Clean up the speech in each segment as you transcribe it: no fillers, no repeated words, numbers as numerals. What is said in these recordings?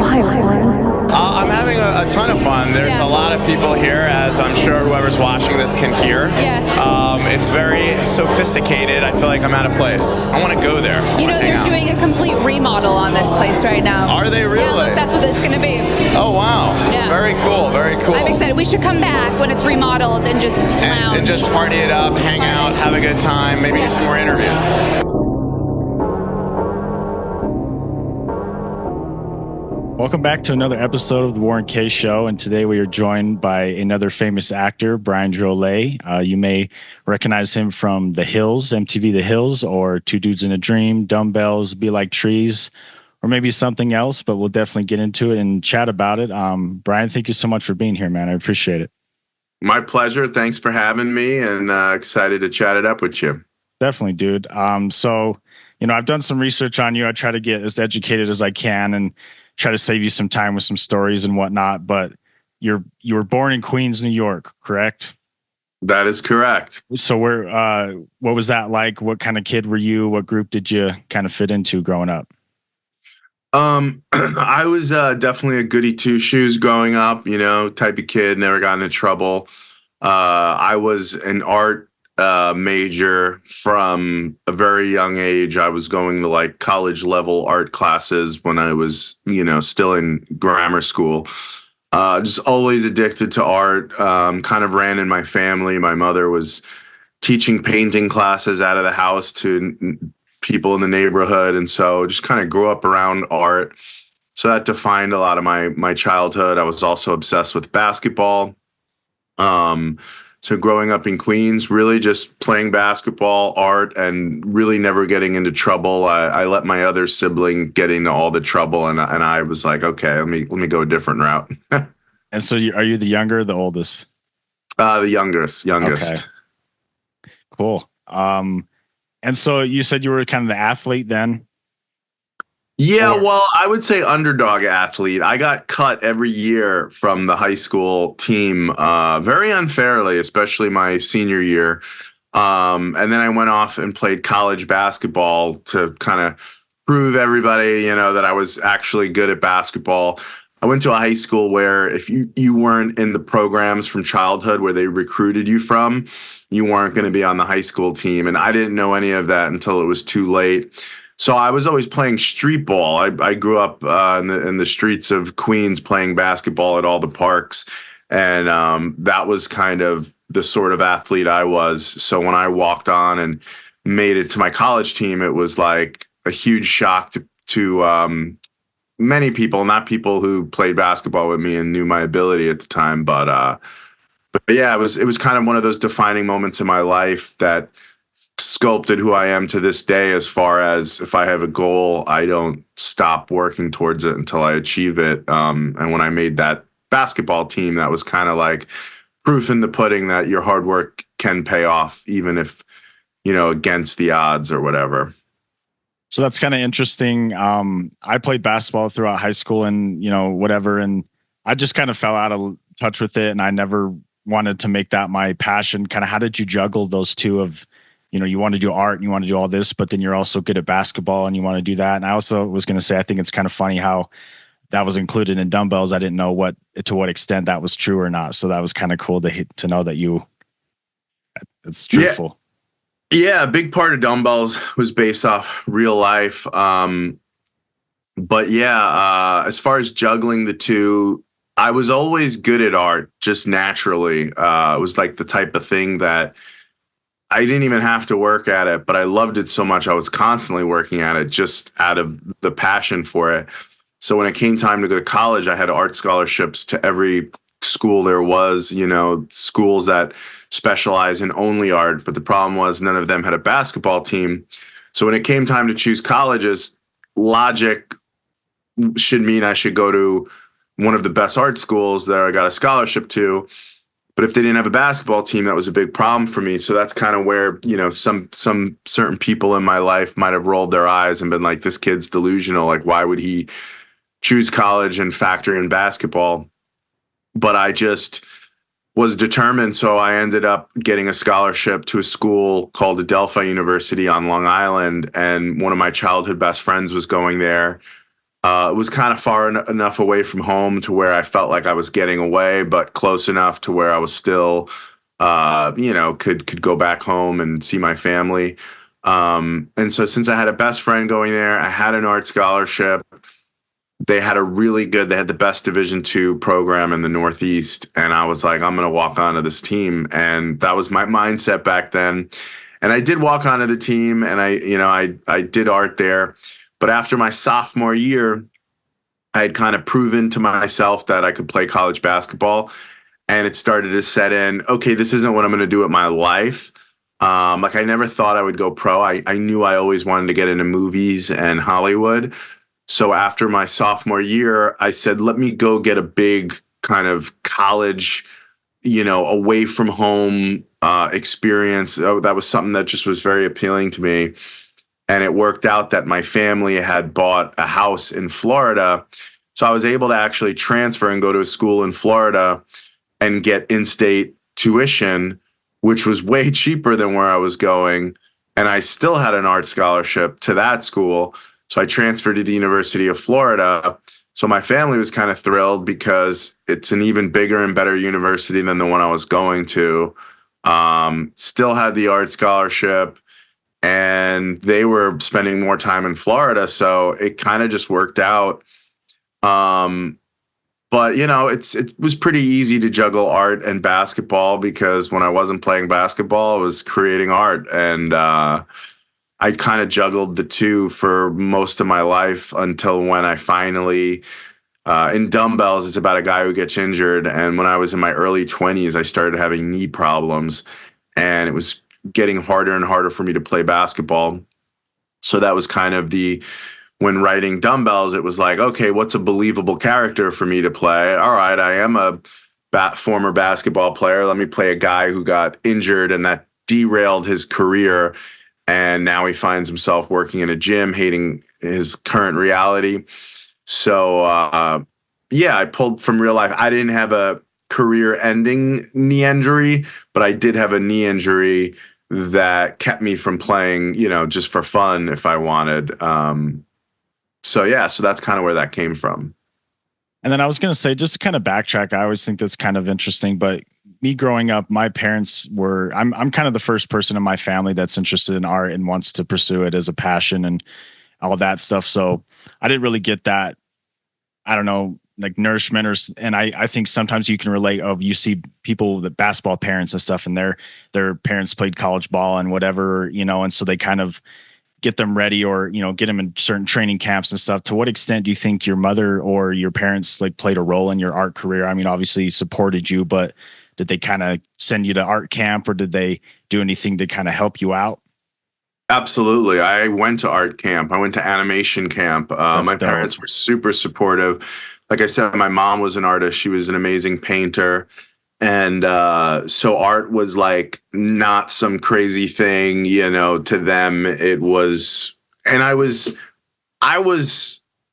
I'm having a ton of fun. There's a lot of people here, as I'm sure whoever's watching this can hear. Yes. It's very sophisticated. I feel like I'm out of place. I want to go there. They're doing a complete remodel on this place right now. Are they really? Yeah, look, that's what it's going to be. Oh, wow. Yeah. Very cool, very cool. I'm excited. We should come back when it's remodeled and just lounge. And just party it up, hang out, have a good time, maybe get some more interviews. Welcome back to another episode of the Warrenk Show, and today we are joined by another famous actor, Brian Drolet. You may recognize him from The Hills, MTV The Hills, or Two Dudes in a Dream, Dumbbells, Be Like Trees, or maybe something else, but we'll definitely get into it and chat about it. Brian, thank you so much for being here, man. I appreciate it. My pleasure. Thanks for having me, and excited to chat it up with you. Definitely, dude. So, I've done some research on you. I try to get as educated as I can and try to save you some time with some stories and whatnot, but you were born in Queens, New York, correct? That is correct. So what was that like? What kind of kid were you? What group did you kind of fit into growing up? I was definitely a goody two shoes growing up, type of kid, never got into trouble. I was an art major from a very young age. I was going to like college level art classes when I was, still in grammar school. Just always addicted to art. Kind of ran in my family. My mother was teaching painting classes out of the house to people in the neighborhood. And so just kind of grew up around art. So that defined a lot of my childhood. I was also obsessed with basketball. So growing up in Queens, really just playing basketball, art, and really never getting into trouble. I let my other sibling get into all the trouble, and I was like, okay, let me go a different route. And so, are you the younger or the oldest? The youngest. Okay. Cool. And so you said you were kind of the athlete then? Yeah, well, I would say underdog athlete. I got cut every year from the high school team very unfairly, especially my senior year. And then I went off and played college basketball to kind of prove everybody, that I was actually good at basketball. I went to a high school where if you weren't in the programs from childhood where they recruited you from, you weren't going to be on the high school team. And I didn't know any of that until it was too late. So I was always playing street ball. I grew up in the streets of Queens playing basketball at all the parks. And that was kind of the sort of athlete I was. So when I walked on and made it to my college team, it was like a huge shock to many people, not people who played basketball with me and knew my ability at the time. But yeah, it was kind of one of those defining moments in my life that sculpted who I am to this day. As far as if I have a goal, I don't stop working towards it until I achieve it. And when I made that basketball team, that was kind of like proof in the pudding that your hard work can pay off, even if, against the odds or whatever. So that's kind of interesting. I played basketball throughout high school and, whatever. And I just kind of fell out of touch with it. And I never wanted to make that my passion. Kind of how did you juggle those two of, you want to do art and you want to do all this, but then you're also good at basketball and you want to do that. And I also was going to say, I think it's kind of funny how that was included in Dumbbells. I didn't know to what extent that was true or not. So that was kind of cool to know that it's truthful. Yeah. A big part of Dumbbells was based off real life. But yeah, as far as juggling the two, I was always good at art just naturally. It was like the type of thing that I didn't even have to work at it, but I loved it so much. I was constantly working at it just out of the passion for it. So when it came time to go to college, I had art scholarships to every school there was, schools that specialize in only art. But the problem was none of them had a basketball team. So when it came time to choose colleges, logic should mean I should go to one of the best art schools that I got a scholarship to. But if they didn't have a basketball team, that was a big problem for me. So that's kind of where, some certain people in my life might have rolled their eyes and been like, this kid's delusional. Like, why would he choose college and factor in basketball? But I just was determined. So I ended up getting a scholarship to a school called Adelphi University on Long Island. And one of my childhood best friends was going there. It was kind of far enough away from home to where I felt like I was getting away, but close enough to where I was still, could go back home and see my family. And so since I had a best friend going there, I had an art scholarship. They had they had the best Division II program in the Northeast. And I was like, I'm going to walk onto this team. And that was my mindset back then. And I did walk onto the team, and I did art there. But after my sophomore year, I had kind of proven to myself that I could play college basketball. And it started to set in, okay, this isn't what I'm going to do with my life. Like I never thought I would go pro. I knew I always wanted to get into movies and Hollywood. So after my sophomore year, I said, let me go get a big kind of college, away from home experience. Oh, that was something that just was very appealing to me. And it worked out that my family had bought a house in Florida. So I was able to actually transfer and go to a school in Florida and get in-state tuition, which was way cheaper than where I was going. And I still had an art scholarship to that school. So I transferred to the University of Florida. So my family was kind of thrilled because it's an even bigger and better university than the one I was going to. Still had the art scholarship, and they were spending more time in Florida. So it kind of just worked out. But it was pretty easy to juggle art and basketball, because when I wasn't playing basketball, I was creating art. And I kind of juggled the two for most of my life until when I finally, in dumbbells, it's about a guy who gets injured. And when I was in my early 20s, I started having knee problems, and it was getting harder and harder for me to play basketball. So that was kind of when writing dumbbells, it was like, okay, what's a believable character for me to play? All right, I am a former basketball player. Let me play a guy who got injured and that derailed his career. And now he finds himself working in a gym, hating his current reality. So, I pulled from real life. I didn't have a career-ending knee injury, but I did have a knee injury that kept me from playing, just for fun if I wanted. So that's kind of where that came from. And then I was going to say, just to kind of backtrack, I always think that's kind of interesting, but me growing up, my parents I'm kind of the first person in my family that's interested in art and wants to pursue it as a passion and all that stuff. So I didn't really get that, I don't know, like nourishment and I think sometimes you can relate you see people, the basketball parents and stuff, and their parents played college ball and whatever, and so they kind of get them ready or, get them in certain training camps and stuff. To what extent do you think your mother or your parents played a role in your art career? I mean, obviously supported you, but did they kind of send you to art camp, or did they do anything to kind of help you out? Absolutely. I went to art camp. I went to animation camp. My parents were super supportive. Like I said, my mom was an artist. She was an amazing painter. And so art was like not some crazy thing, to them. It was, and I was,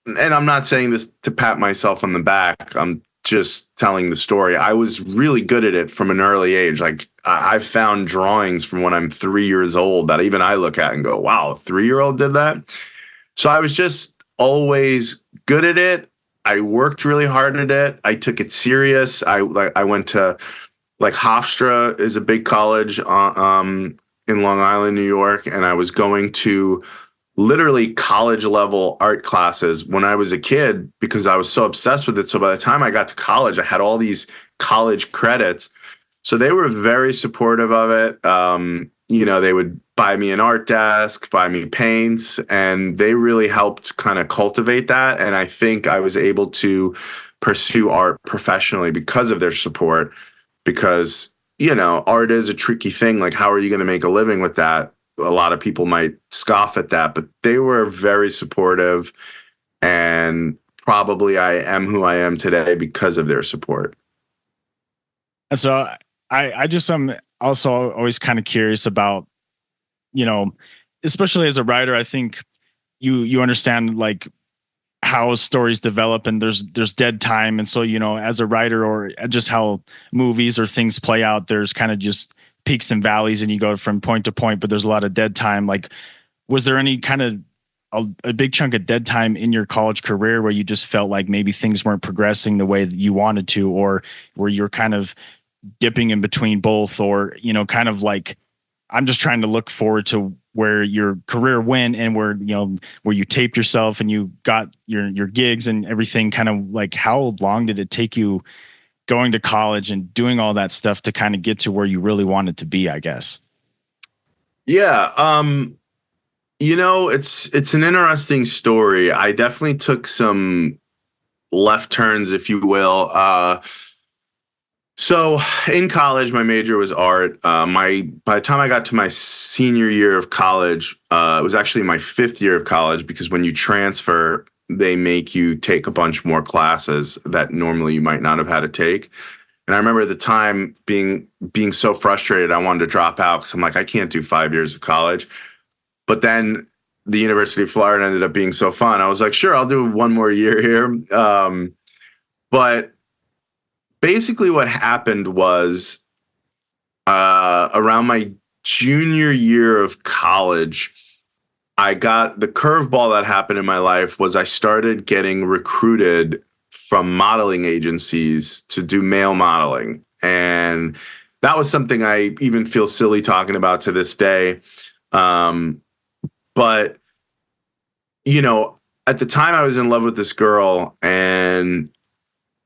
and I'm not saying this to pat myself on the back. I'm just telling the story. I was really good at it from an early age. Like I've found drawings from when I'm 3 years old that even I look at and go, wow, a 3-year-old did that. So I was just always good at it. I worked really hard at it. I took it serious. I went to Hofstra is a big college in Long Island, New York, and I was going to literally college level art classes when I was a kid because I was so obsessed with it. So by the time I got to college, I had all these college credits. So they were very supportive of it. They would buy me an art desk, buy me paints, and they really helped kind of cultivate that. And I think I was able to pursue art professionally because of their support, because, art is a tricky thing. Like, how are you going to make a living with that? A lot of people might scoff at that, but they were very supportive, and probably I am who I am today because of their support. And so I just am also always kind of curious about, especially as a writer, I think you understand like how stories develop and there's dead time. And so, as a writer or just how movies or things play out, there's kind of just peaks and valleys and you go from point to point, but there's a lot of dead time. Like, was there any kind of a big chunk of dead time in your college career where you just felt like maybe things weren't progressing the way that you wanted to, or where you're kind of dipping in between both, or, you know, kind of like, I'm just trying to look forward to where your career went and where, you know, where you taped yourself and you got your gigs and everything. Kind of like, how long did it take you going to college and doing all that stuff to kind of get to where you really wanted to be, I guess? Yeah. You know, it's an interesting story. I definitely took some left turns, if you will. So in college, my major was art. By the time I got to my senior year of college, it was actually my fifth year of college, because when you transfer, they make you take a bunch more classes that normally you might not have had to take. And I remember at the time being so frustrated, I wanted to drop out because I'm like, I can't do 5 years of college. But then the University of Florida ended up being so fun. I was like, sure, I'll do one more year here. But basically what happened was around my junior year of college, I got the curveball that happened in my life was I started getting recruited from modeling agencies to do male modeling. And that was something I even feel silly talking about to this day. But, you know, at the time I was in love with this girl, and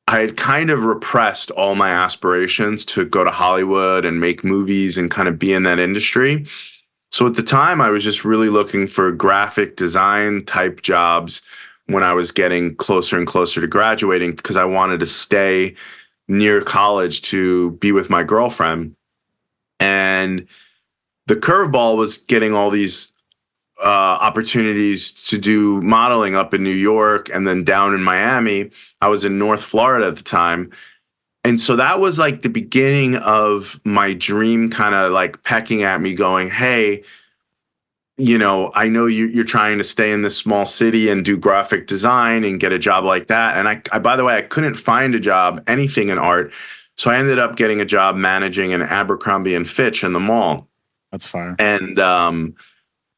I had kind of repressed all my aspirations to go to Hollywood and make movies and kind of be in that industry. So at the time, I was just really looking for graphic design type jobs when I was getting closer and closer to graduating, because I wanted to stay near college to be with my girlfriend. And the curveball was getting all these opportunities to do modeling up in New York and then down in Miami. I was in North Florida at the time. And so that was like the beginning of my dream kind of like pecking at me going, hey, you know, I know you're trying to stay in this small city and do graphic design and get a job like that. And I by the way, I couldn't find a job, anything in art. So I ended up getting a job managing an Abercrombie and Fitch in the mall. That's fire. And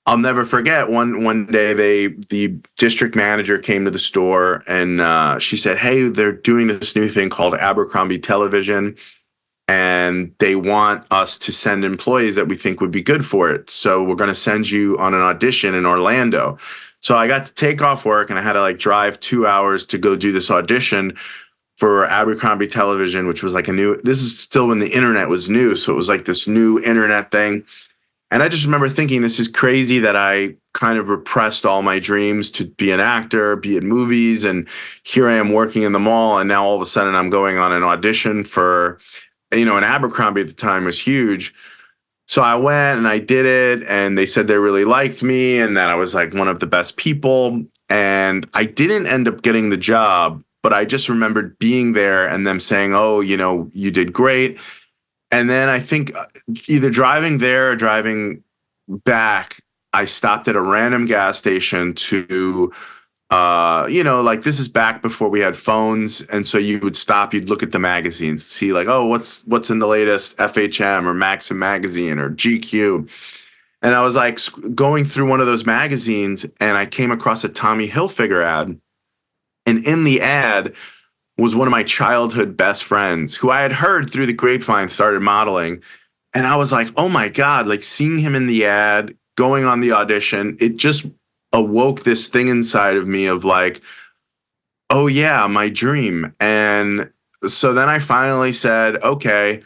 I'll never forget one day the district manager came to the store, and she said, hey, they're doing this new thing called Abercrombie Television, and they want us to send employees that we think would be good for it. So we're going to send you on an audition in Orlando. So I got to take off work, and I had to like drive 2 hours to go do this audition for Abercrombie Television, which was like this is still when the internet was new. So it was like this new internet thing. And I just remember thinking, this is crazy that I kind of repressed all my dreams to be an actor, be in movies. And here I am working in the mall. And now all of a sudden I'm going on an audition for, you know, an Abercrombie at the time was huge. So I went and I did it. And they said they really liked me and that I was like one of the best people. And I didn't end up getting the job, but I just remembered being there and them saying, oh, you know, you did great. And then I think either driving there or driving back, I stopped at a random gas station to, you know, like this is back before we had phones. And so you would stop, you'd look at the magazines, see like, oh, what's in the latest FHM or Maxim magazine or GQ. And I was like going through one of those magazines, and I came across a Tommy Hilfiger ad. And in the ad was one of my childhood best friends who I had heard through the grapevine started modeling. And I was like, oh my God, like seeing him in the ad, going on the audition, it just awoke this thing inside of me of like, oh yeah, my dream. And so then I finally said, okay,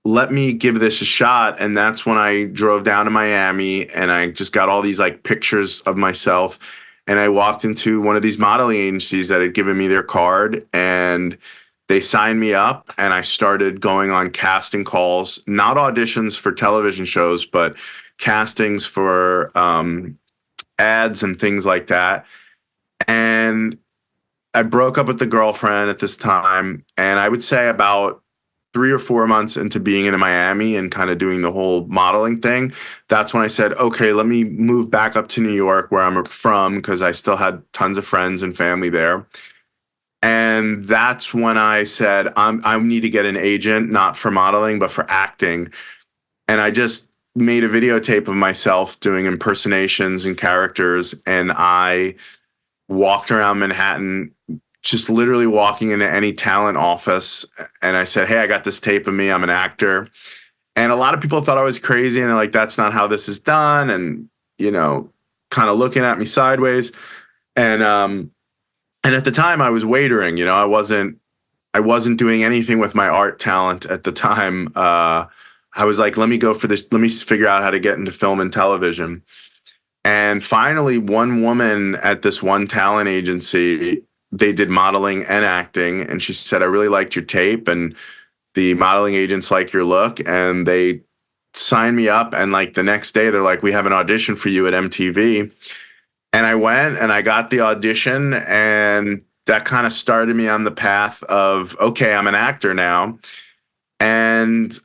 let me give this a shot. And that's when I drove down to Miami, and I just got all these like pictures of myself. And I walked into one of these modeling agencies that had given me their card, and they signed me up, and I started going on casting calls, not auditions for television shows, but castings for ads and things like that. And I broke up with the girlfriend at this time, and I would say about 3 or 4 months into being in Miami and kind of doing the whole modeling thing, that's when I said, okay, let me move back up to New York where I'm from, because I still had tons of friends and family there. And that's when I said, I need to get an agent, not for modeling, but for acting. And I just made a videotape of myself doing impersonations and characters, and I walked around Manhattan, just literally walking into any talent office, and I said, "Hey, I got this tape of me. I'm an actor." And a lot of people thought I was crazy, and they're like, "That's not how this is done," and kind of looking at me sideways. And at the time, I was waitering. I wasn't doing anything with my art talent at the time. I was like, let me go for this. Let me figure out how to get into film and television. And finally, one woman at this one talent agency, they did modeling and acting. And she said, "I really liked your tape, and the modeling agents like your look." And they signed me up. And like the next day, they're like, "We have an audition for you at MTV." And I went and I got the audition, and that kind of started me on the path of, okay, I'm an actor now. And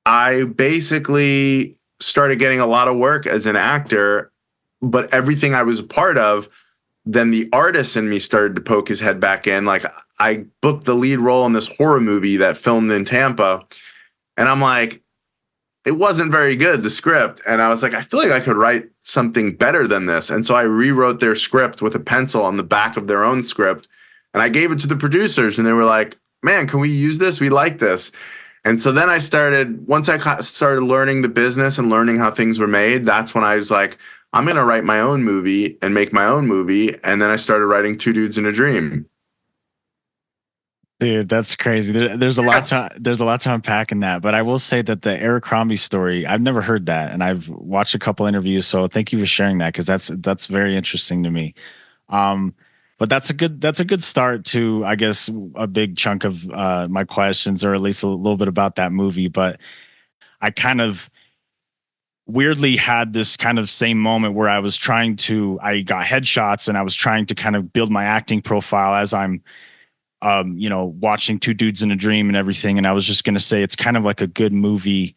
I basically started getting a lot of work as an actor, but everything I was a part of, then the artist in me started to poke his head back in. Like, I booked the lead role in this horror movie that filmed in Tampa, and I'm like, it wasn't very good, the script. And I was like, I feel like I could write something better than this. And so I rewrote their script with a pencil on the back of their own script. And I gave it to the producers, and they were like, "Man, can we use this? We like this." And so then once I started learning the business and learning how things were made, that's when I was like, I'm going to write my own movie and make my own movie. And then I started writing Two Dudes in a Dream. Dude, that's crazy. There's a lot to unpack in that, but I will say that the Eric Crombie story, I've never heard that, and I've watched a couple interviews. So thank you for sharing that, because that's very interesting to me. But that's a good start to, I guess, a big chunk of my questions, or at least a little bit about that movie. But I kind of weirdly had this kind of same moment where I got headshots, and I was trying to kind of build my acting profile as I'm watching Two Dudes in a Dream and everything. And I was just going to say, it's kind of like a good movie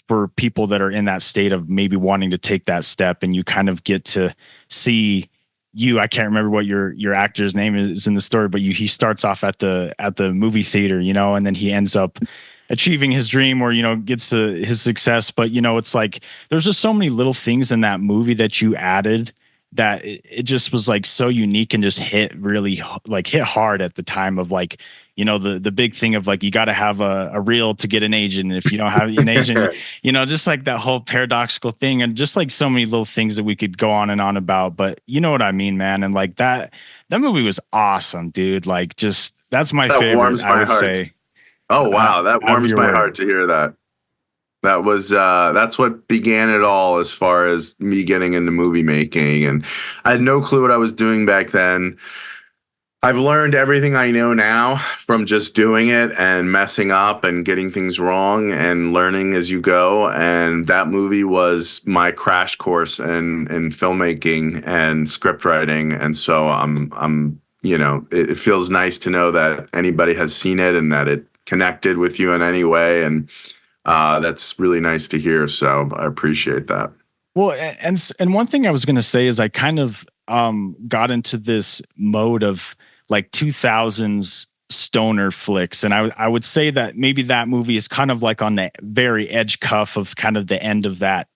for people that are in that state of maybe wanting to take that step, and you kind of get to see I can't remember what your actor's name is in the story, but he starts off at the movie theater, and then he ends up achieving his dream, or, gets to his success. But, it's like, there's just so many little things in that movie that you added that it just was like so unique, and just hit hard at the time of, like, the big thing of, like, you got to have a reel to get an agent. And if you don't have an agent, just like that whole paradoxical thing, and just like so many little things that we could go on and on about. But you know what I mean, man. And like that movie was awesome, dude. Like, just, that's my favorite, I would say. Oh, wow. That warms my heart to hear that. That was, that's what began it all, as far as me getting into movie making. And I had no clue what I was doing back then. I've learned everything I know now from just doing it and messing up and getting things wrong and learning as you go. And that movie was my crash course in filmmaking and script writing. And so it feels nice to know that anybody has seen it and that it connected with you in any way. And that's really nice to hear. So I appreciate that. Well, and one thing I was going to say is I kind of got into this mode of like 2000s stoner flicks. And I would say that maybe that movie is kind of like on the very edge cuff of kind of the end of that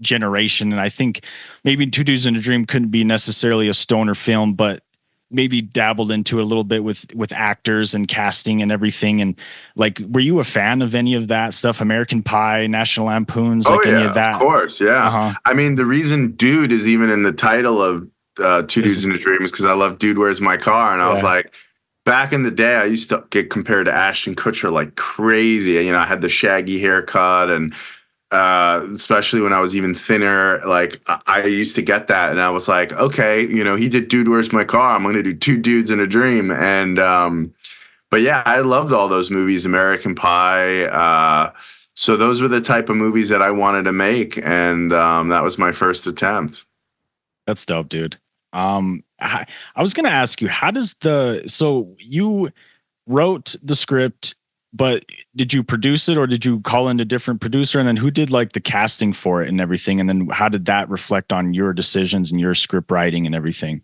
generation. And I think maybe Two Dudes in a Dream couldn't be necessarily a stoner film, but maybe dabbled into a little bit with actors and casting and everything. And like, were you a fan of any of that stuff? American Pie, National Lampoons, any of that? Of course. Yeah. Uh-huh. I mean, the reason Dude is even in the title of Two Dudes in a Dream is because I love Dude, Where's My Car? And I was like, back in the day, I used to get compared to Ashton Kutcher like crazy. I had the shaggy haircut, and especially when I was even thinner, like I used to get that. And I was like, okay, he did Dude, Where's My Car? I'm going to do Two Dudes in a Dream. And, but yeah, I loved all those movies, American Pie. So those were the type of movies that I wanted to make. And that was my first attempt. That's dope, dude. I was going to ask you, so you wrote the script, but did you produce it, or did you call in a different producer? And then who did like the casting for it and everything? And then how did that reflect on your decisions and your script writing and everything?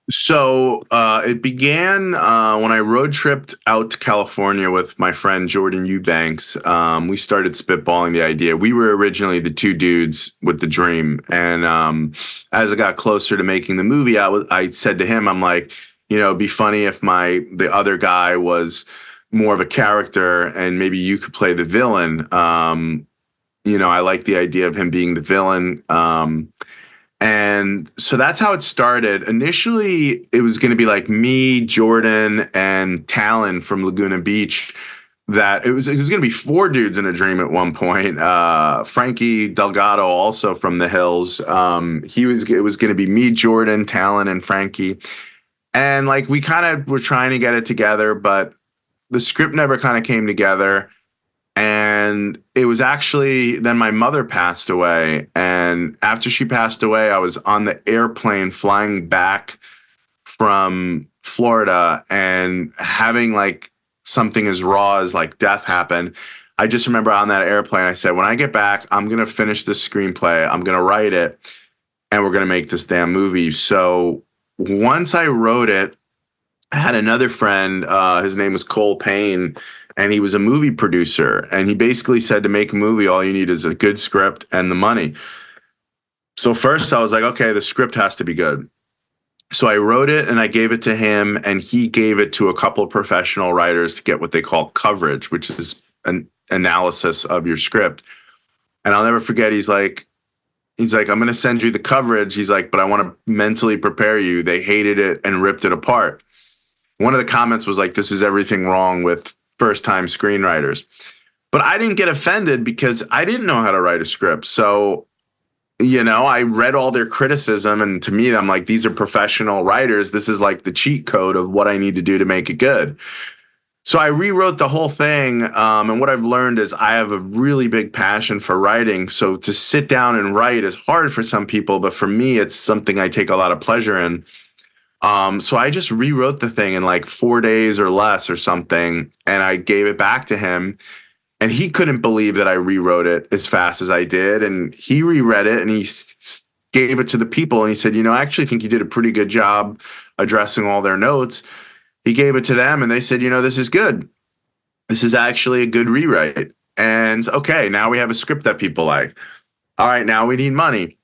So it began when I road tripped out to California with my friend Jordan Eubanks. We started spitballing the idea. We were originally the two dudes with the dream, and as I got closer to making the movie, I said to him, "I'm like, it'd be funny if the other guy was more of a character, and maybe you could play the villain." I like the idea of him being the villain. And so that's how it started. Initially, it was going to be like me, Jordan, and Talon from Laguna Beach. That it was going to be four dudes in a dream at one point. Frankie Delgado, also from the Hills. It was going to be me, Jordan, Talon, and Frankie. And like we kind of were trying to get it together, but the script never kind of came together. And it was actually then my mother passed away. And after she passed away, I was on the airplane flying back from Florida and having like something as raw as like death happen. I just remember on that airplane, I said, when I get back, I'm going to finish this screenplay. I'm going to write it and we're going to make this damn movie. So once I wrote it, I had another friend, his name was Cole Payne, and he was a movie producer. And he basically said to make a movie, all you need is a good script and the money. So first I was like, okay, the script has to be good. So I wrote it and I gave it to him, and he gave it to a couple of professional writers to get what they call coverage, which is an analysis of your script. And I'll never forget, he's like, I'm going to send you the coverage. He's like, but I want to mentally prepare you. They hated it and ripped it apart. One of the comments was like, this is everything wrong with first-time screenwriters. But I didn't get offended because I didn't know how to write a script. So, I read all their criticism, and to me, I'm like, these are professional writers. This is like the cheat code of what I need to do to make it good. So I rewrote the whole thing. And what I've learned is I have a really big passion for writing. So to sit down and write is hard for some people, but for me, it's something I take a lot of pleasure in. So I just rewrote the thing in like 4 days or less or something, and I gave it back to him, and he couldn't believe that I rewrote it as fast as I did. And he reread it and he gave it to the people, and he said, I actually think you did a pretty good job addressing all their notes. He gave it to them and they said, this is good. This is actually a good rewrite. And okay, now we have a script that people like. All right, now we need money.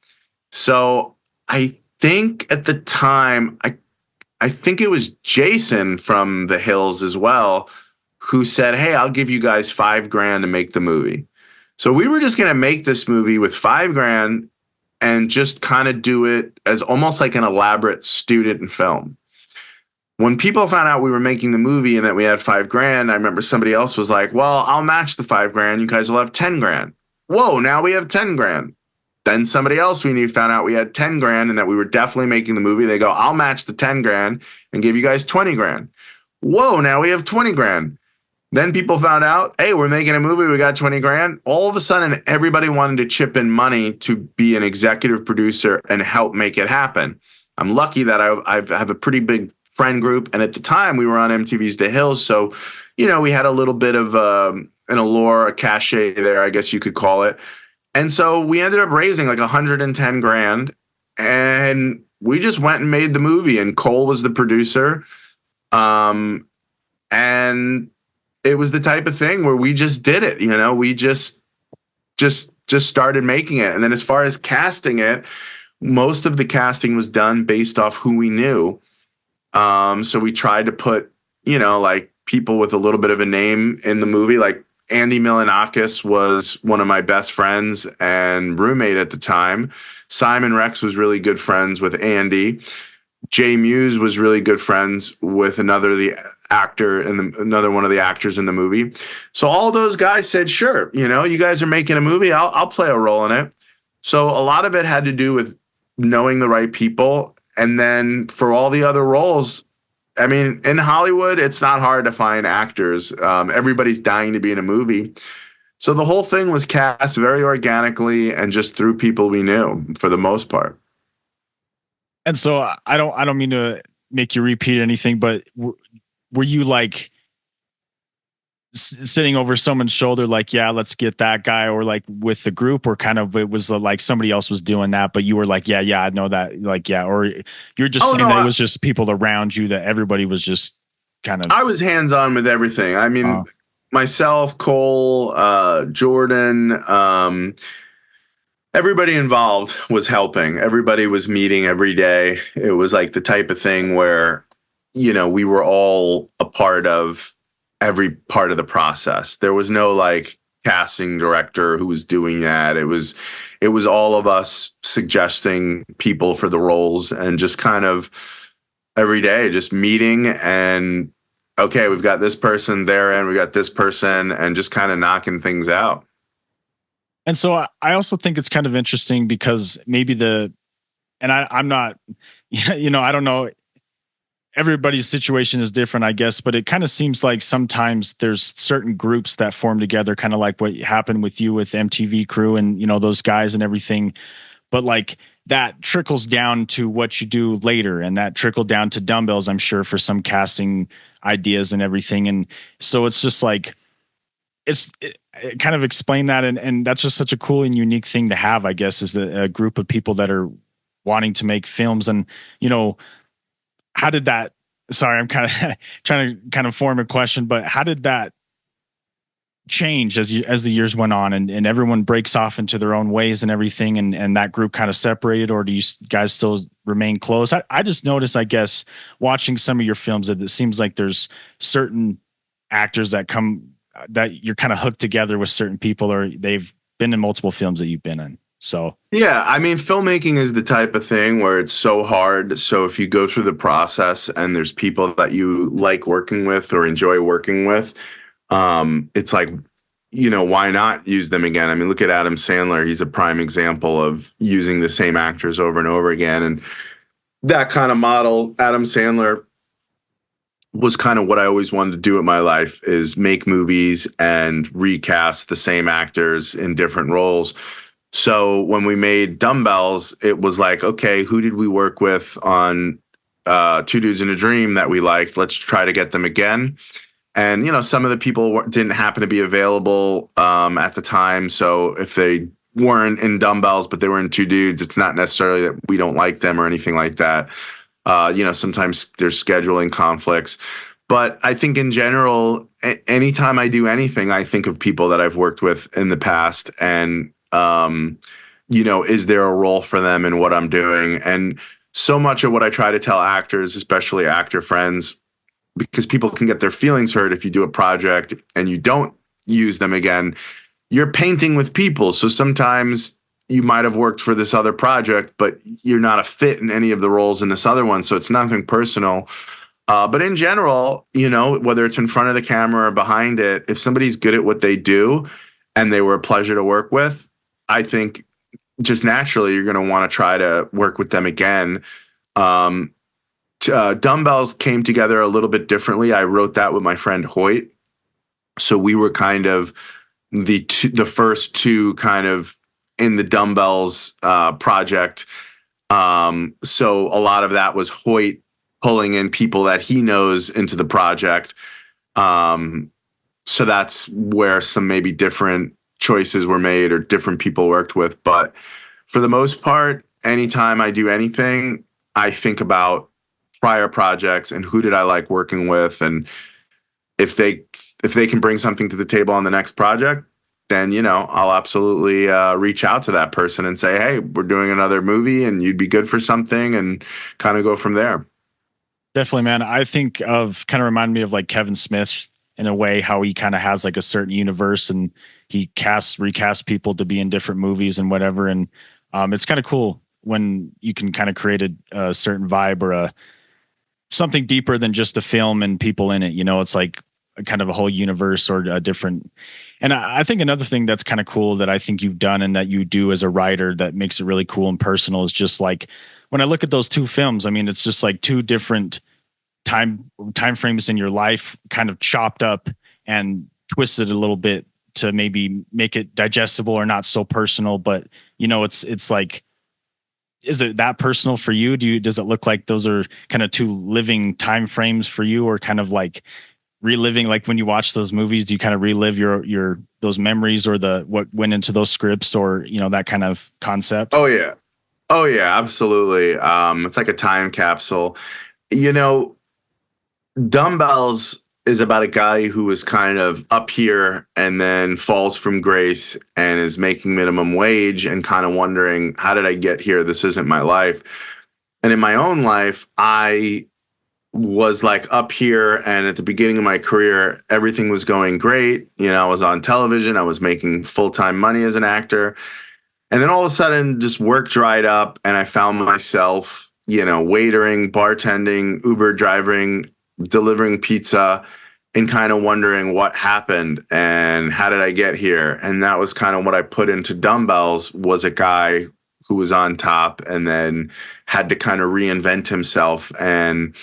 So I think at the time, I think it was Jason from the Hills as well, who said, hey, I'll give you guys $5,000 to make the movie. So we were just going to make this movie with $5,000 and just kind of do it as almost like an elaborate student film. When people found out we were making the movie and that we had $5,000, I remember somebody else was like, well, I'll match the $5,000. You guys will have $10,000. Whoa, now we have $10,000. Then somebody else we knew found out we had $10,000 and that we were definitely making the movie. They go, I'll match the $10,000 and give you guys $20,000. Whoa, now we have $20,000. Then people found out, hey, we're making a movie. We got $20,000. All of a sudden, everybody wanted to chip in money to be an executive producer and help make it happen. I'm lucky that I have a pretty big friend group. And at the time, we were on MTV's The Hills. So, we had a little bit of an allure, a cachet there, I guess you could call it. And so we ended up raising like $110,000, and we just went and made the movie, and Cole was the producer. And it was the type of thing where we just did it, we just started making it. And then as far as casting it, most of the casting was done based off who we knew. So we tried to put, like people with a little bit of a name in the movie, like Andy Milonakis was one of my best friends and roommate at the time. Simon Rex was really good friends with Andy. Jay Muse was really good friends with another one of the actors in the movie. So all those guys said, sure, you guys are making a movie. I'll play a role in it. So a lot of it had to do with knowing the right people. And then for all the other roles, I mean, in Hollywood, it's not hard to find actors. Everybody's dying to be in a movie. So the whole thing was cast very organically and just through people we knew for the most part. And so I don't mean to make you repeat anything, but were you like sitting over someone's shoulder, like, yeah, let's get that guy, or like with the group, or kind of it was like somebody else was doing that, but you were like, yeah, I know that, like, yeah, or you're just saying that it was just people around you, that everybody was just kind of. I was hands on with everything. I mean, myself, Cole, Jordan, everybody involved was helping. Everybody was meeting every day. It was like the type of thing where, we were all a part of every part of the process. There was no like casting director who was doing that. It was all of us suggesting people for the roles, and just kind of every day just meeting and, okay, we've got this person there and we got this person, and just kind of knocking things out. And so I also think it's kind of interesting because maybe I'm not, I don't know, everybody's situation is different, I guess, but it kind of seems like sometimes there's certain groups that form together, kind of like what happened with you with MTV Crew and, those guys and everything. But like that trickles down to what you do later, and that trickled down to Dumbbells, I'm sure, for some casting ideas and everything. And so it's just like, it kind of explain that. And that's just such a cool and unique thing to have, I guess, is a group of people that are wanting to make films. And, how did that, sorry, I'm kind of trying to kind of form a question, but how did that change as the years went on, and everyone breaks off into their own ways and everything, and that group kind of separated, or do you guys still remain close? I just noticed, I guess, watching some of your films, that it seems like there's certain actors that you're kind of hooked together with certain people, or they've been in multiple films that you've been in. So, yeah, I mean, filmmaking is the type of thing where it's so hard. So if you go through the process and there's people that you like working with or enjoy working with, it's like, why not use them again? I mean, look at Adam Sandler. He's a prime example of using the same actors over and over again. And that kind of model, Adam Sandler, was kind of what I always wanted to do in my life, is make movies and recast the same actors in different roles. So when we made Dumbbells, it was like, okay, who did we work with on Two Dudes in a Dream that we liked? Let's try to get them again. And, some of the people didn't happen to be available at the time. So if they weren't in Dumbbells, but they were in Two Dudes, it's not necessarily that we don't like them or anything like that. Sometimes there's scheduling conflicts. But I think in general, anytime I do anything, I think of people that I've worked with in the past, and is there a role for them in what I'm doing? And so much of what I try to tell actors, especially actor friends, because people can get their feelings hurt if you do a project and you don't use them again, you're painting with people. So sometimes you might have worked for this other project, but you're not a fit in any of the roles in this other one. So it's nothing personal. But in general, whether it's in front of the camera or behind it, if somebody's good at what they do and they were a pleasure to work with, I think just naturally you're going to want to try to work with them again. Dumbbells came together a little bit differently. I wrote that with my friend Hoyt. So we were kind of the first two kind of in the Dumbbells project. So a lot of that was Hoyt pulling in people that he knows into the project. So that's where some maybe different choices were made or different people worked with. But for the most part, anytime I do anything, I think about prior projects and who did I like working with, and if they can bring something to the table on the next project, then I'll absolutely reach out to that person and say, hey, we're doing another movie and you'd be good for something, and kind of go from there. Definitely, man. I think of kind of remind me of like Kevin Smith in a way, how he kind of has like a certain universe and he recasts people to be in different movies and whatever. And it's kind of cool when you can kind of create a certain vibe or something deeper than just a film and people in it. It's like a kind of a whole universe or a different. And I think another thing that's kind of cool that I think you've done and that you do as a writer that makes it really cool and personal is just like, when I look at those two films, I mean, it's just like two different time frames in your life kind of chopped up and twisted a little bit to maybe make it digestible or not so personal. But, it's like, is it that personal for you? Does it look like those are kind of two living time frames for you, or kind of like reliving, like when you watch those movies, do you kind of relive your those memories or what went into those scripts, or that kind of concept? Oh yeah. Oh yeah, absolutely. It's like a time capsule. You know, Dumbbells is about a guy who was kind of up here and then falls from grace and is making minimum wage and kind of wondering, how did I get here? This isn't my life. And in my own life, I was like up here, and at the beginning of my career, everything was going great. I was on television, I was making full-time money as an actor. And then all of a sudden, just work dried up, and I found myself, waitering, bartending, Uber driving, delivering pizza, and kind of wondering what happened and how did I get here? And that was kind of what I put into Dumbbells, was a guy who was on top and then had to kind of reinvent himself and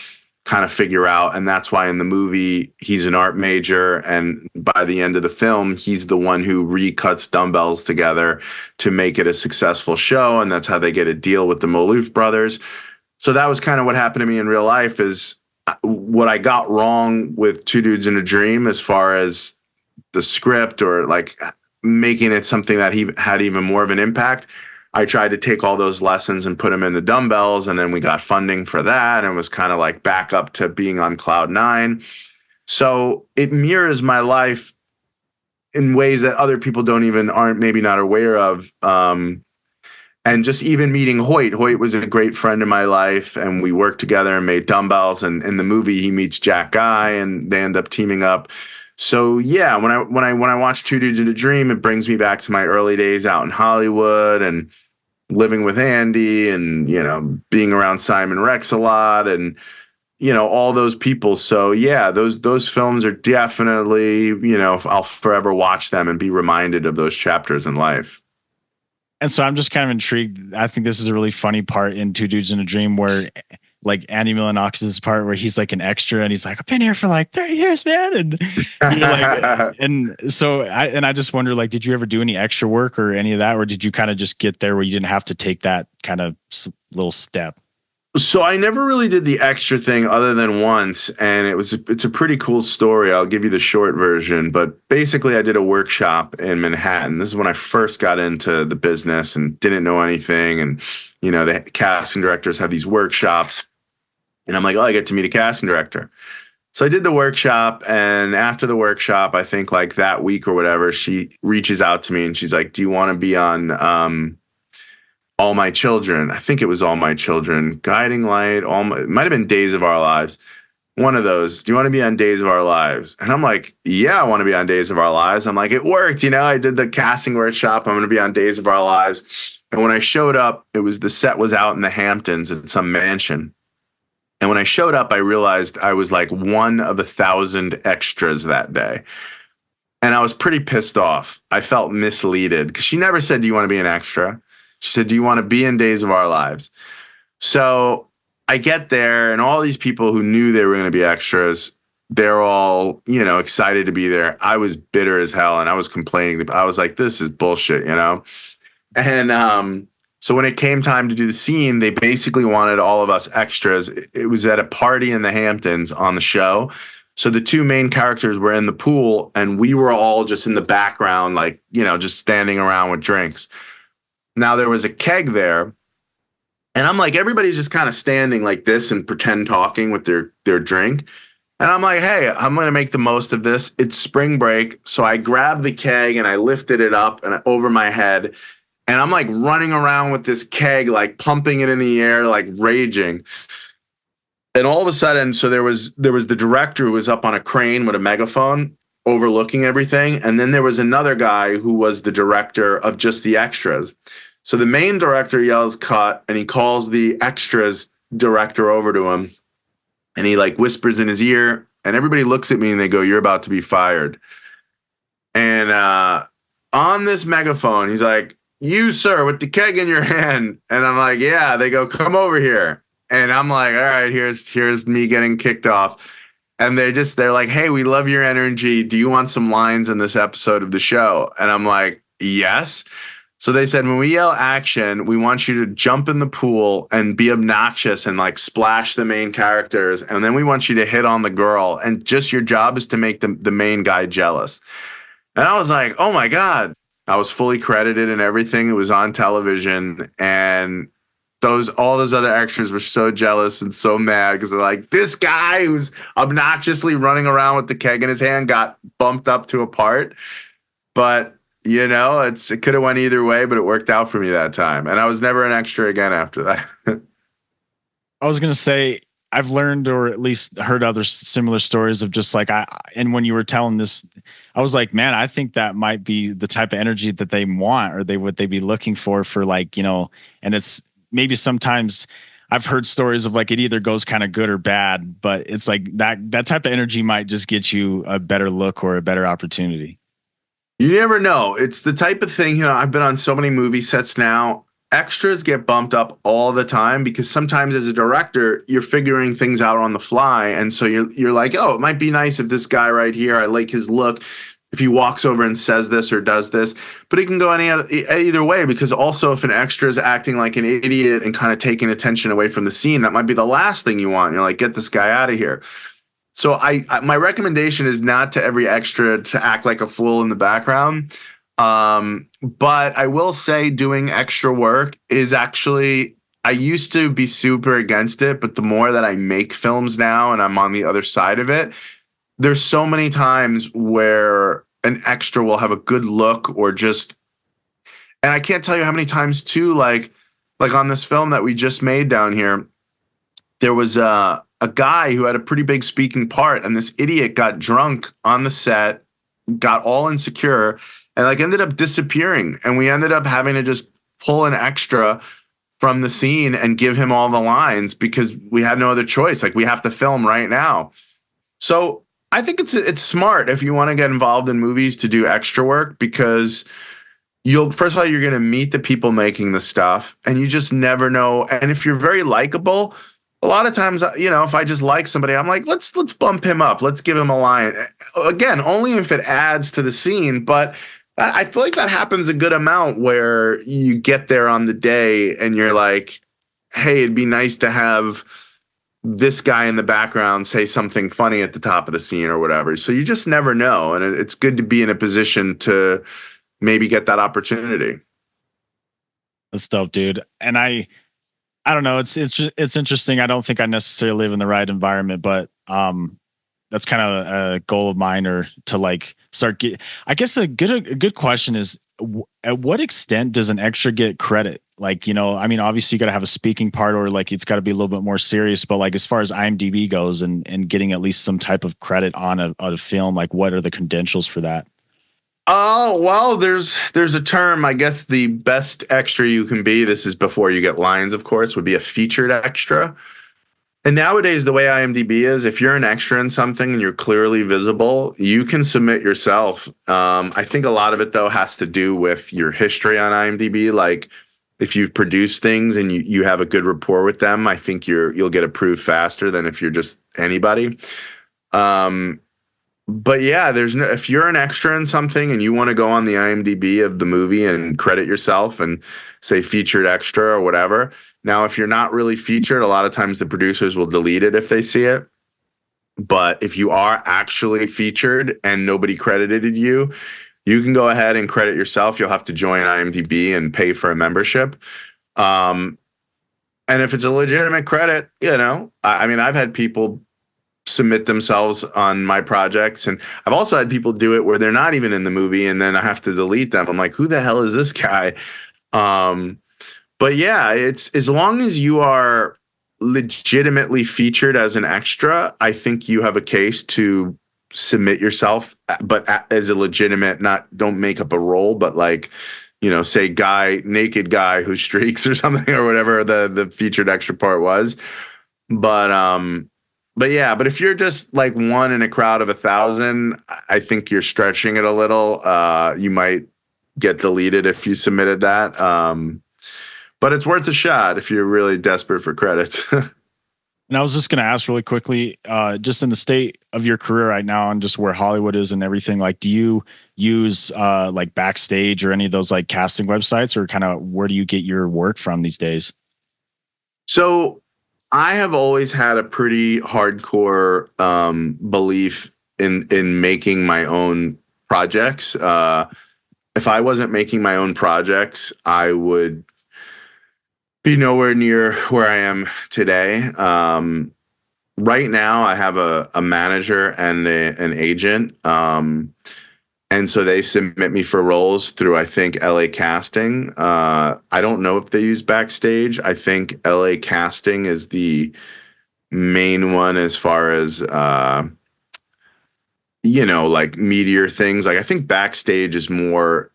kind of figure out. And that's why in the movie, he's an art major. And by the end of the film, he's the one who recuts Dumbbells together to make it a successful show. And that's how they get a deal with the Maloof brothers. So that was kind of what happened to me in real life, is what I got wrong with Two Dudes in a Dream as far as the script or like making it something that he had even more of an impact. I tried to take all those lessons and put them into Dumbbells, and then we got funding for that, and it was kind of like back up to being on cloud nine. So it mirrors my life in ways that other people aren't maybe not aware of. And just even meeting Hoyt was a great friend in my life, and we worked together and made Dumbbells. And in the movie, he meets Jack Guy, and they end up teaming up. So yeah, when I watch Two Dudes in a Dream, it brings me back to my early days out in Hollywood and living with Andy, and being around Simon Rex a lot, and all those people. So yeah, those films are definitely, I'll forever watch them and be reminded of those chapters in life. And so I'm just kind of intrigued. I think this is a really funny part in Two Dudes in a Dream, where like Andy Milonakis' part where he's like an extra and he's like, I've been here for like 30 years, man. And you're like, and so I just wonder, like, did you ever do any extra work or any of that? Or did you kind of just get there where you didn't have to take that kind of little step? So I never really did the extra thing other than once, and it's a pretty cool story. I'll give you the short version, but basically I did a workshop in Manhattan. This is when I first got into the business and didn't know anything. And, the casting directors have these workshops, and I'm like, oh, I get to meet a casting director. So I did the workshop, and after the workshop, I think like that week or whatever, she reaches out to me and she's like, do you want to be on, All My Children? I think it was All My Children, Guiding Light, it might have been Days of Our Lives. One of those. Do you want to be on Days of Our Lives? And I'm like, yeah, I want to be on Days of Our Lives. I'm like, it worked. I did the casting workshop. I'm going to be on Days of Our Lives. And when I showed up, the set was out in the Hamptons at some mansion. And when I showed up, I realized I was like one of 1,000 extras that day. And I was pretty pissed off. I felt misleaded because she never said, do you want to be an extra? She said, do you want to be in Days of Our Lives? So I get there, and all these people who knew they were going to be extras, they're all, excited to be there. I was bitter as hell, and I was complaining. I was like, this is bullshit, And so when it came time to do the scene, they basically wanted all of us extras. It was at a party in the Hamptons on the show. So the two main characters were in the pool, and we were all just in the background, like, just standing around with drinks. Now there was a keg there, and I'm like, everybody's just kind of standing like this and pretend talking with their drink. And I'm like, hey, I'm going to make the most of this. It's spring break. So I grabbed the keg and I lifted it up and over my head. And I'm like running around with this keg, like pumping it in the air, like raging. And all of a sudden, so there was the director who was up on a crane with a megaphone overlooking everything. And then there was another guy who was the director of just the extras. So the main director yells cut, and he calls the extras director over to him, and he like whispers in his ear, and everybody looks at me and they go, you're about to be fired. And on this megaphone, he's like, you, sir, with the keg in your hand. And I'm like, yeah. They go, come over here. And I'm like, all right, here's me getting kicked off. And they're like, hey, we love your energy. Do you want some lines in this episode of the show? And I'm like, yes. So they said, when we yell action, we want you to jump in the pool and be obnoxious and like splash the main characters. And then we want you to hit on the girl. And just your job is to make the main guy jealous. And I was like, oh my God. I was fully credited and everything. It was on television. And all those other extras were so jealous and so mad because they're like, this guy who's obnoxiously running around with the keg in his hand got bumped up to a part. But it could have went either way, but it worked out for me that time. And I was never an extra again after that. I was going to say, I've learned or at least heard other similar stories of just like, and when you were telling this, I was like, man, I think that might be the type of energy that they want, or what they be looking for like, and it's maybe sometimes I've heard stories of like, it either goes kind of good or bad, but it's like that type of energy might just get you a better look or a better opportunity. You never know. It's the type of thing, I've been on so many movie sets now. Extras get bumped up all the time because sometimes as a director, you're figuring things out on the fly. And so you're like, oh, it might be nice if this guy right here, I like his look, if he walks over and says this or does this. But it can go either way, because also if an extra is acting like an idiot and kind of taking attention away from the scene, that might be the last thing you want. You're like, get this guy out of here. So my recommendation is not to every extra to act like a fool in the background. But I will say doing extra work is actually, I used to be super against it, but the more that I make films now and I'm on the other side of it, there's so many times where an extra will have a good look or just, and I can't tell you how many times too, like on this film that we just made down here, there was a guy who had a pretty big speaking part, and this idiot got drunk on the set, got all insecure, and like ended up disappearing. And we ended up having to just pull an extra from the scene and give him all the lines because we had no other choice. Like, we have to film right now. So I think it's smart if you want to get involved in movies to do extra work, because first of all, you're going to meet the people making the stuff, and you just never know. And if you're very likable, a lot of times, if I just like somebody, I'm like, let's bump him up. Let's give him a line. Again, only if it adds to the scene. But I feel like that happens a good amount where you get there on the day and you're like, hey, it'd be nice to have this guy in the background say something funny at the top of the scene or whatever. So you just never know. And it's good to be in a position to maybe get that opportunity. That's dope, dude. And I don't know. It's interesting. I don't think I necessarily live in the right environment, but that's kind of a goal of mine, or to like start I guess a good question is, at what extent does an extra get credit? Like, I mean, obviously you got to have a speaking part, or like it's got to be a little bit more serious, but like as far as IMDb goes and getting at least some type of credit on a film, like what are the credentials for that? Oh, well, there's a term. I guess the best extra you can be, this is before you get lines, of course, would be a featured extra. And nowadays, the way IMDb is, if you're an extra in something and you're clearly visible, you can submit yourself. I think a lot of it, though, has to do with your history on IMDb. Like, if you've produced things and you have a good rapport with them, I think you'll get approved faster than if you're just anybody. But yeah, if you're an extra in something and you want to go on the IMDb of the movie and credit yourself and say featured extra or whatever. Now, if you're not really featured, a lot of times the producers will delete it if they see it. But if you are actually featured and nobody credited you, you can go ahead and credit yourself. You'll have to join IMDb and pay for a membership. And if it's a legitimate credit, I mean, I've had people submit themselves on my projects, and I've also had people do it where they're not even in the movie, and then I have to delete them. I'm like, who the hell is this guy? But yeah, it's as long as you are legitimately featured as an extra, I think you have a case to submit yourself, but as a legitimate, don't make up a role, but like, say naked guy who streaks or something, or whatever the featured extra part was. But yeah, but if you're just like one in a crowd of 1,000, I think you're stretching it a little. You might get deleted if you submitted that. But it's worth a shot if you're really desperate for credit. And I was just going to ask really quickly, just in the state of your career right now and just where Hollywood is and everything, like, do you use like Backstage or any of those like casting websites, or kind of where do you get your work from these days? So I have always had a pretty hardcore belief in making my own projects. If I wasn't making my own projects, I would be nowhere near where I am today. Right now, I have a manager and an agent. And so they submit me for roles through, I think, LA Casting. I don't know if they use Backstage. I think LA Casting is the main one as far as, like meteor things. Like, I think Backstage is more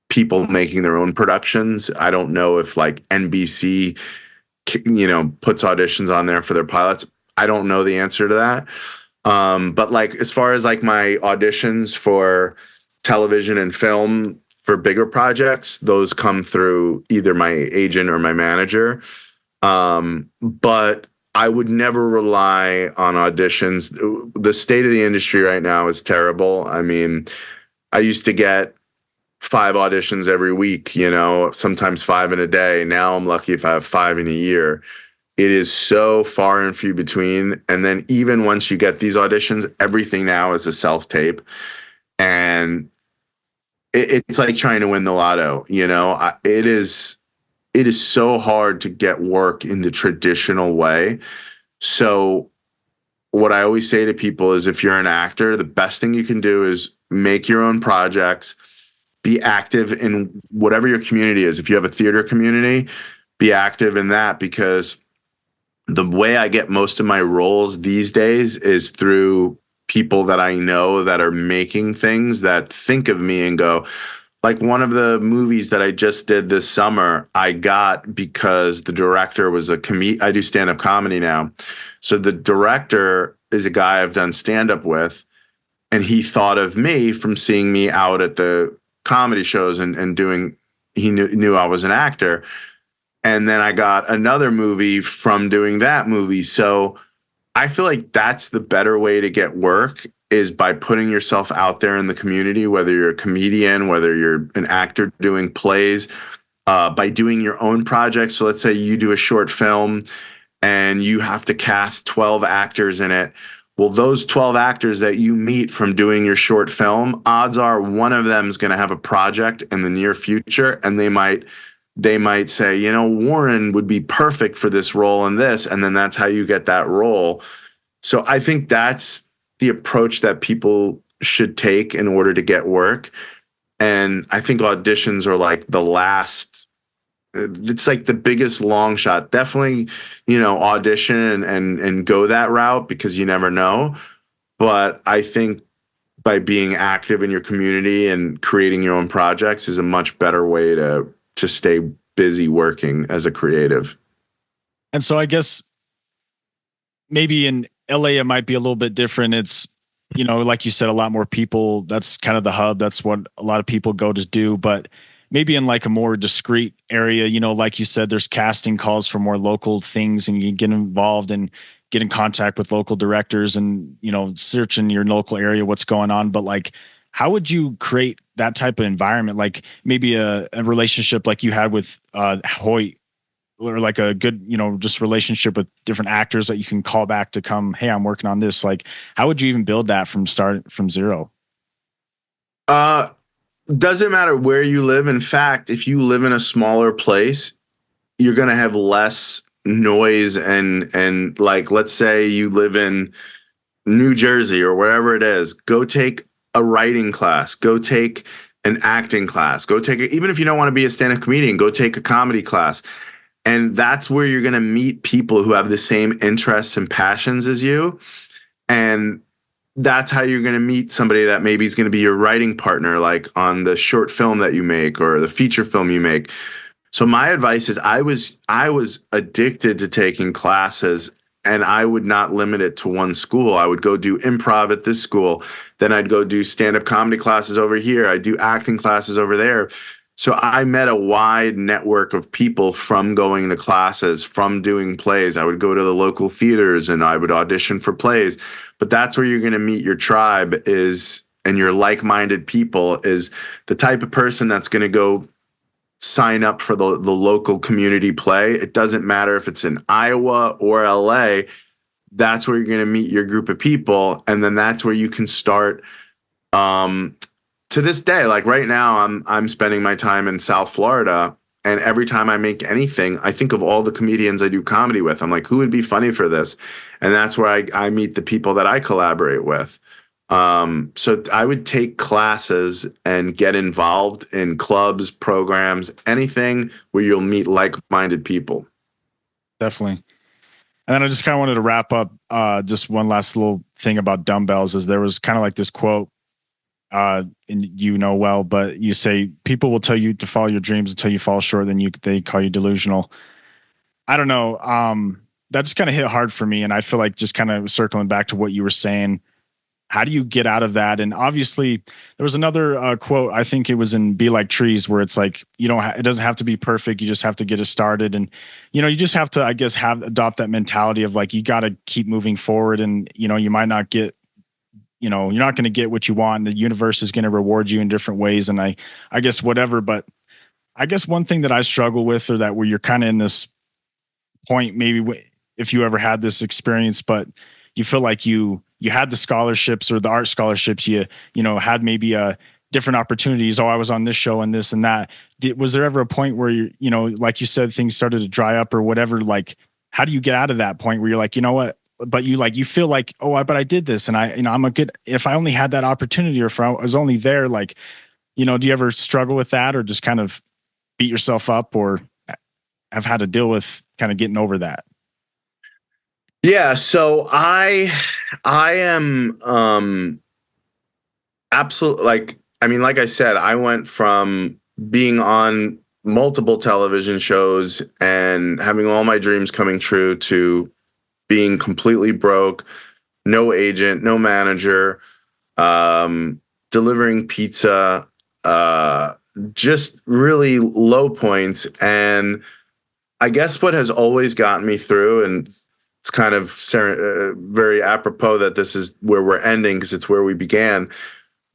people making their own productions. I don't know if like NBC, puts auditions on there for their pilots. I don't know the answer to that. But like, as far as like my auditions for television and film for bigger projects, those come through either my agent or my manager. But I would never rely on auditions. The state of the industry right now is terrible. I mean, I used to get 5 auditions every week, sometimes 5 in a day. Now I'm lucky if I have 5 in a year. It is so far and few between. And then even once you get these auditions, everything now is a self-tape. And it's like trying to win the lotto, It is so hard to get work in the traditional way. So what I always say to people is, if you're an actor, the best thing you can do is make your own projects, be active in whatever your community is. If you have a theater community, be active in that, because the way I get most of my roles these days is through people that I know that are making things, that think of me and go, like, one of the movies that I just did this summer, I got because the director was I do stand-up comedy now. So the director is a guy I've done stand-up with, and he thought of me from seeing me out at the comedy shows and doing, he knew I was an actor. And then I got another movie from doing that movie. So I feel like that's the better way to get work, is by putting yourself out there in the community, whether you're a comedian, whether you're an actor doing plays, by doing your own projects. So let's say you do a short film and you have to cast 12 actors in it. Well, those 12 actors that you meet from doing your short film, odds are one of them is going to have a project in the near future, and they might say, Warren would be perfect for this role and this, and then that's how you get that role. So I think that's the approach that people should take in order to get work. And I think auditions are like it's like the biggest long shot. Definitely, audition and go that route, because you never know. But I think by being active in your community and creating your own projects is a much better way to stay busy working as a creative. And so I guess maybe in LA, it might be a little bit different. It's, like you said, a lot more people. That's kind of the hub. That's what a lot of people go to do. But maybe in like a more discreet area, like you said, there's casting calls for more local things, and you can get involved and get in contact with local directors and, search in your local area what's going on. But like, how would you create that type of environment? Like maybe a relationship like you had with Hoyt, or like a good, just relationship with different actors that you can call back to come, hey, I'm working on this. Like, how would you even build that from zero? Doesn't matter where you live. In fact, if you live in a smaller place, you're going to have less noise and like, let's say you live in New Jersey or wherever it is, go take a writing class, go take an acting class, even if you don't want to be a stand-up comedian, go take a comedy class. And that's where you're going to meet people who have the same interests and passions as you. And that's how you're going to meet somebody that maybe is going to be your writing partner, like on the short film that you make or the feature film you make. So my advice is I was addicted to taking classes, and I would not limit it to one school. I would go do improv at this school. Then I'd go do stand-up comedy classes over here. I'd do acting classes over there. So I met a wide network of people from going to classes, from doing plays. I would go to the local theaters and I would audition for plays. But that's where you're going to meet your tribe is, and your like-minded people is the type of person that's going to go sign up for the local community play. It doesn't matter if it's in Iowa or LA. That's where you're going to meet your group of people. And then that's where you can start, to this day, like right now, I'm spending my time in South Florida, and every time I make anything, I think of all the comedians I do comedy with. I'm like, who would be funny for this? And that's where I meet the people that I collaborate with. So I would take classes and get involved in clubs, programs, anything where you'll meet like-minded people. Definitely. And then I just kind of wanted to wrap up. Just one last little thing about dumbbells is there was kind of like this quote. And you know well, but you say people will tell you to follow your dreams until you fall short, then they call you delusional. I don't know. That just kind of hit hard for me, and I feel like just kind of circling back to what you were saying. How do you get out of that? And obviously, there was another quote. I think it was in "Be Like Trees," where it's like you don't. It doesn't have to be perfect. You just have to get it started, and you just have to, I guess, adopt that mentality of like you got to keep moving forward, and you might not get. You're not going to get what you want. The universe is going to reward you in different ways. And I guess whatever, but I guess one thing that I struggle with, or that where you're kind of in this point, maybe if you ever had this experience, but you feel like you had the scholarships or the art scholarships, you had maybe different opportunities. Oh, I was on this show and this and that. Was there ever a point where like you said, things started to dry up or whatever? Like, how do you get out of that point where you're like, you know what? But you feel like, but I did this and I'm a good, if I only had that opportunity or if I was only there, like, do you ever struggle with that or just kind of beat yourself up or have had to deal with kind of getting over that? Yeah. So I am, absolutely like I said, I went from being on multiple television shows and having all my dreams coming true to being completely broke, no agent, no manager, delivering pizza, just really low points. And I guess what has always gotten me through, and it's kind of very apropos that this is where we're ending because it's where we began.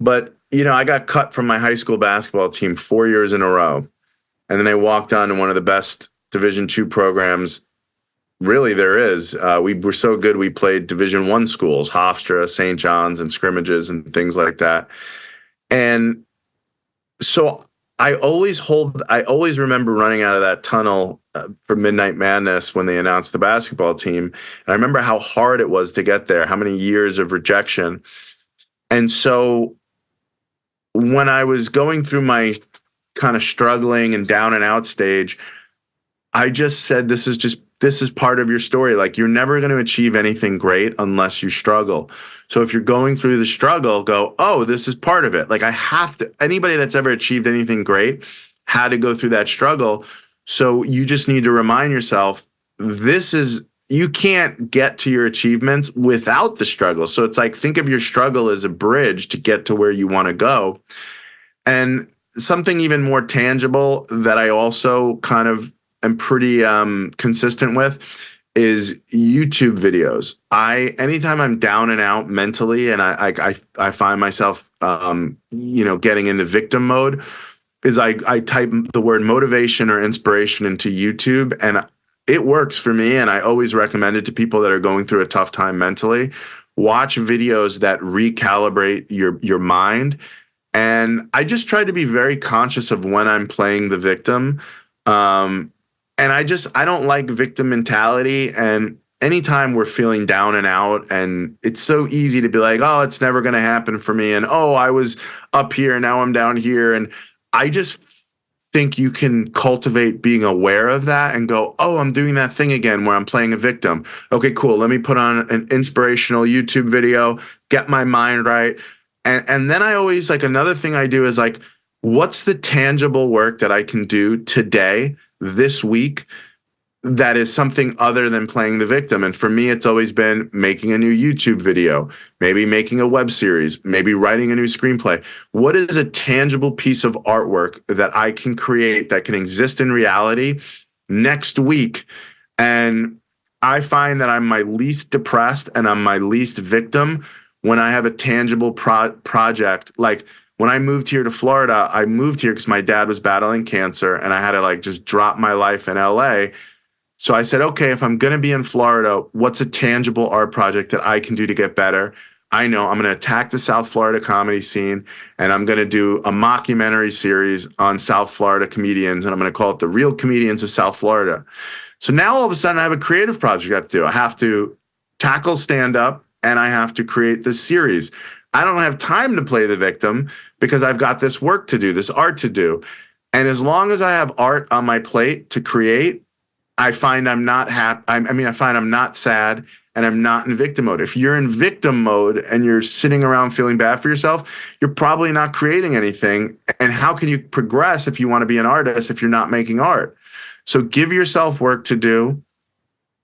But, I got cut from my high school basketball team 4 years in a row. And then I walked on to one of the best Division II programs really there is. We were so good we played Division I schools, Hofstra, St. John's, and scrimmages and things like that. And so I always remember running out of that tunnel for Midnight Madness when they announced the basketball team. And I remember how hard it was to get there, how many years of rejection. And so when I was going through my kind of struggling and down and out stage, I just said, this is part of your story. Like, you're never going to achieve anything great unless you struggle. So if you're going through the struggle, go, oh, this is part of it. Like, I have to, anybody that's ever achieved anything great had to go through that struggle. So you just need to remind yourself, you can't get to your achievements without the struggle. So it's like, think of your struggle as a bridge to get to where you want to go. And something even more tangible that I also kind of am pretty consistent with is YouTube videos. Anytime I'm down and out mentally and I find myself getting into victim mode, is I type the word motivation or inspiration into YouTube, and it works for me. And I always recommend it to people that are going through a tough time mentally. Watch videos that recalibrate your mind. And I just try to be very conscious of when I'm playing the victim. And I don't like victim mentality. And anytime we're feeling down and out, and it's so easy to be like, oh, it's never going to happen for me. And, oh, I was up here, now I'm down here. And I just think you can cultivate being aware of that and go, oh, I'm doing that thing again where I'm playing a victim. Okay, cool. Let me put on an inspirational YouTube video, get my mind right. And then I always, like, another thing I do is like, what's the tangible work that I can do today, this week, that is something other than playing the victim. And for me, it's always been making a new YouTube video, maybe making a web series, maybe writing a new screenplay. What is a tangible piece of artwork that I can create that can exist in reality next week? And I find that I'm my least depressed and I'm my least victim when I have a tangible project. Like when I moved here to Florida, I moved here because my dad was battling cancer and I had to like just drop my life in LA. So I said, okay, if I'm going to be in Florida, what's a tangible art project that I can do to get better? I know I'm going to attack the South Florida comedy scene, and I'm going to do a mockumentary series on South Florida comedians, and I'm going to call it The Real Comedians of South Florida. So now all of a sudden I have a creative project I have to do. I have to tackle stand-up, and I have to create this series. I don't have time to play the victim because I've got this work to do, this art to do. And as long as I have art on my plate to create, I find I'm not happy. I find I'm not sad and I'm not in victim mode. If you're in victim mode and you're sitting around feeling bad for yourself, you're probably not creating anything. And how can you progress if you want to be an artist if you're not making art? So give yourself work to do,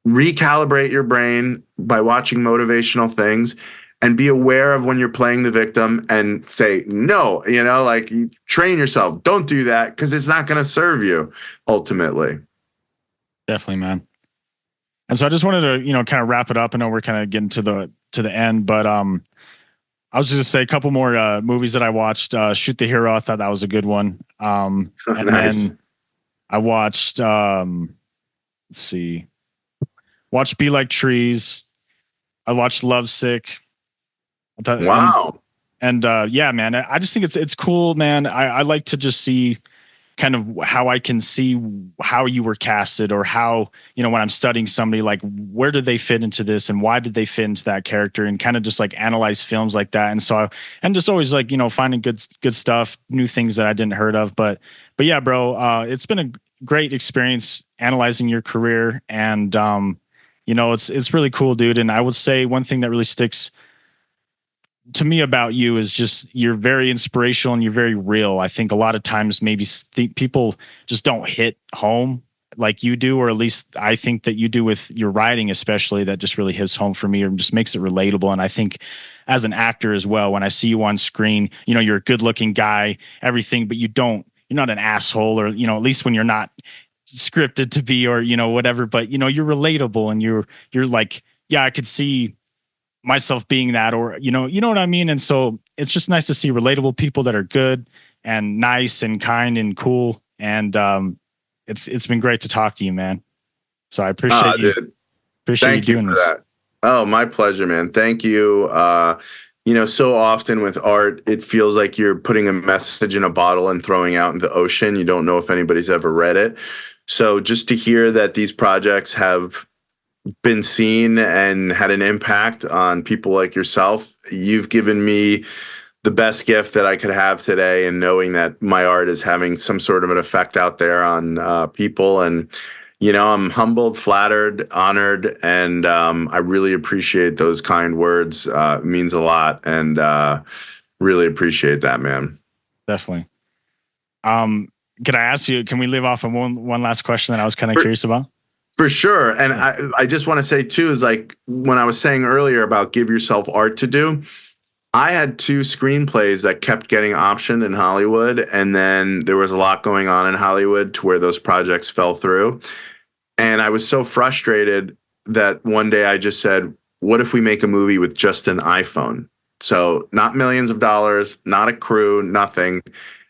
recalibrate your brain by watching motivational things, and be aware of when you're playing the victim and say, no, like you train yourself. Don't do that because it's not going to serve you ultimately. Definitely, man. And so I just wanted to, kind of wrap it up. I know we're kind of getting to the end, but I was just gonna say a couple more movies that I watched. Shoot the Hero, I thought that was a good one. And Nice. then I watched watched Be Like Trees. I watched Lovesick. Wow. And yeah, man, I just think it's cool, man. I like to just see kind of how I can see how you were casted, or how, when I'm studying somebody, like where did they fit into this and why did they fit into that character, and kind of just like analyze films like that. And so, and just always like, finding good stuff, new things that I didn't heard of. But yeah, bro, it's been a great experience analyzing your career. And, it's really cool, dude. And I would say one thing that really sticks to me about you is just you're very inspirational and you're very real. I think a lot of times maybe people just don't hit home like you do, or at least I think that you do with your writing, especially, that just really hits home for me, or just makes it relatable. And I think as an actor as well, when I see you on screen, you're a good looking guy, everything, but you're not an asshole, or, at least when you're not scripted to be, or, whatever, but, you're relatable, and you're like, yeah, I could see myself being that, or, you know what I mean? And so it's just nice to see relatable people that are good and nice and kind and cool. And, it's been great to talk to you, man. So I appreciate you. Dude. Appreciate Thank you you doing for this. that. Oh, my pleasure, man. Thank you. So often with art, it feels like you're putting a message in a bottle and throwing out in the ocean. You don't know if anybody's ever read it. So just to hear that these projects have been seen and had an impact on people like yourself, you've given me the best gift that I could have today, and knowing that my art is having some sort of an effect out there on people. And I'm humbled, flattered, honored, and I really appreciate those kind words. It means a lot, and really appreciate that, man. Definitely. Can I ask you, can we leave off on one last question that I was kind of curious about? For sure. And I just want to say too, is like when I was saying earlier about give yourself art to do, I had 2 screenplays that kept getting optioned in Hollywood. And then there was a lot going on in Hollywood to where those projects fell through. And I was so frustrated that one day I just said, what if we make a movie with just an iPhone? So not millions of dollars, not a crew, nothing.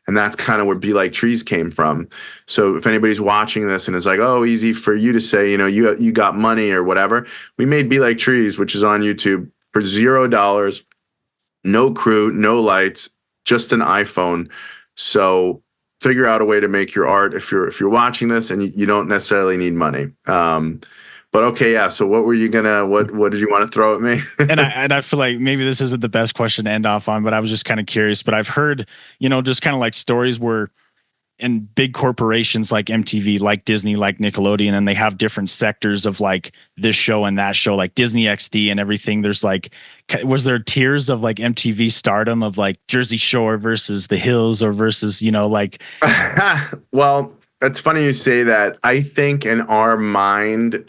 And that's kind of where Be Like Trees came from. So if anybody's watching this and is like, oh, easy for you to say, you got money or whatever. We made Be Like Trees, which is on YouTube, for $0, no crew, no lights, just an iPhone. So figure out a way to make your art if you're watching this, and you don't necessarily need money. But okay, yeah. So what did you want to throw at me? and I feel like maybe this isn't the best question to end off on, but I was just kind of curious. But I've heard, just kind of like stories where in big corporations like MTV, like Disney, like Nickelodeon, and they have different sectors of like this show and that show, like Disney XD and everything. There's like, was there tiers of like MTV stardom of like Jersey Shore versus The Hills, or versus, like? Well, It's funny you say that. I think in our mind,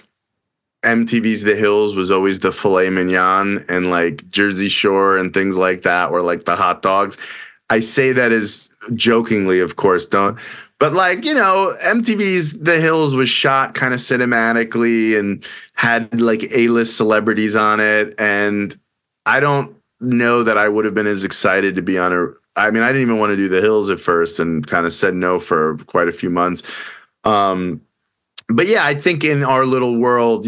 MTV's The Hills was always the filet mignon, and like Jersey Shore and things like that were like the hot dogs. I say that as jokingly, of course, but like, MTV's The Hills was shot kind of cinematically and had like A-list celebrities on it. And I don't know that I would have been as excited to be on I mean, I didn't even want to do The Hills at first and kind of said no for quite a few months. But yeah, I think in our little world,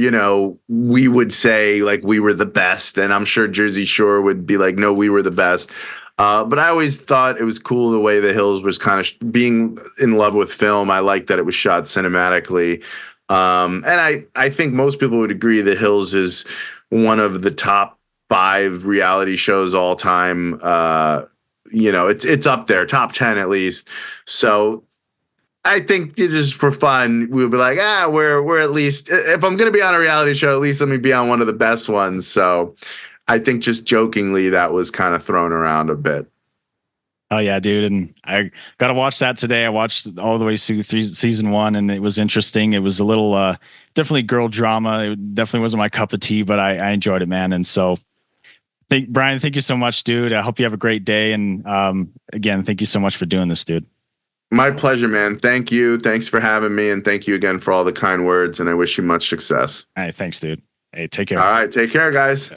we would say like we were the best, and I'm sure Jersey Shore would be like, no, we were the best. But I always thought it was cool the way The Hills was kind of being in love with film. I like that it was shot cinematically. And I think most people would agree The Hills is one of the top 5 reality shows all time. It's up there, top 10 at least. So I think just for fun, we would be like, we're at least, if I'm going to be on a reality show, at least let me be on one of the best ones. So I think just jokingly, that was kind of thrown around a bit. Oh yeah, dude. And I got to watch that today. I watched all the way through season 1, and it was interesting. It was a little, definitely girl drama. It definitely wasn't my cup of tea, but I enjoyed it, man. And so Brian, thank you so much, dude. I hope you have a great day. And again, thank you so much for doing this, dude. My pleasure, man. Thank you. Thanks for having me. And thank you again for all the kind words. And I wish you much success. All right. Thanks, dude. Hey, take care. All right. Take care, guys.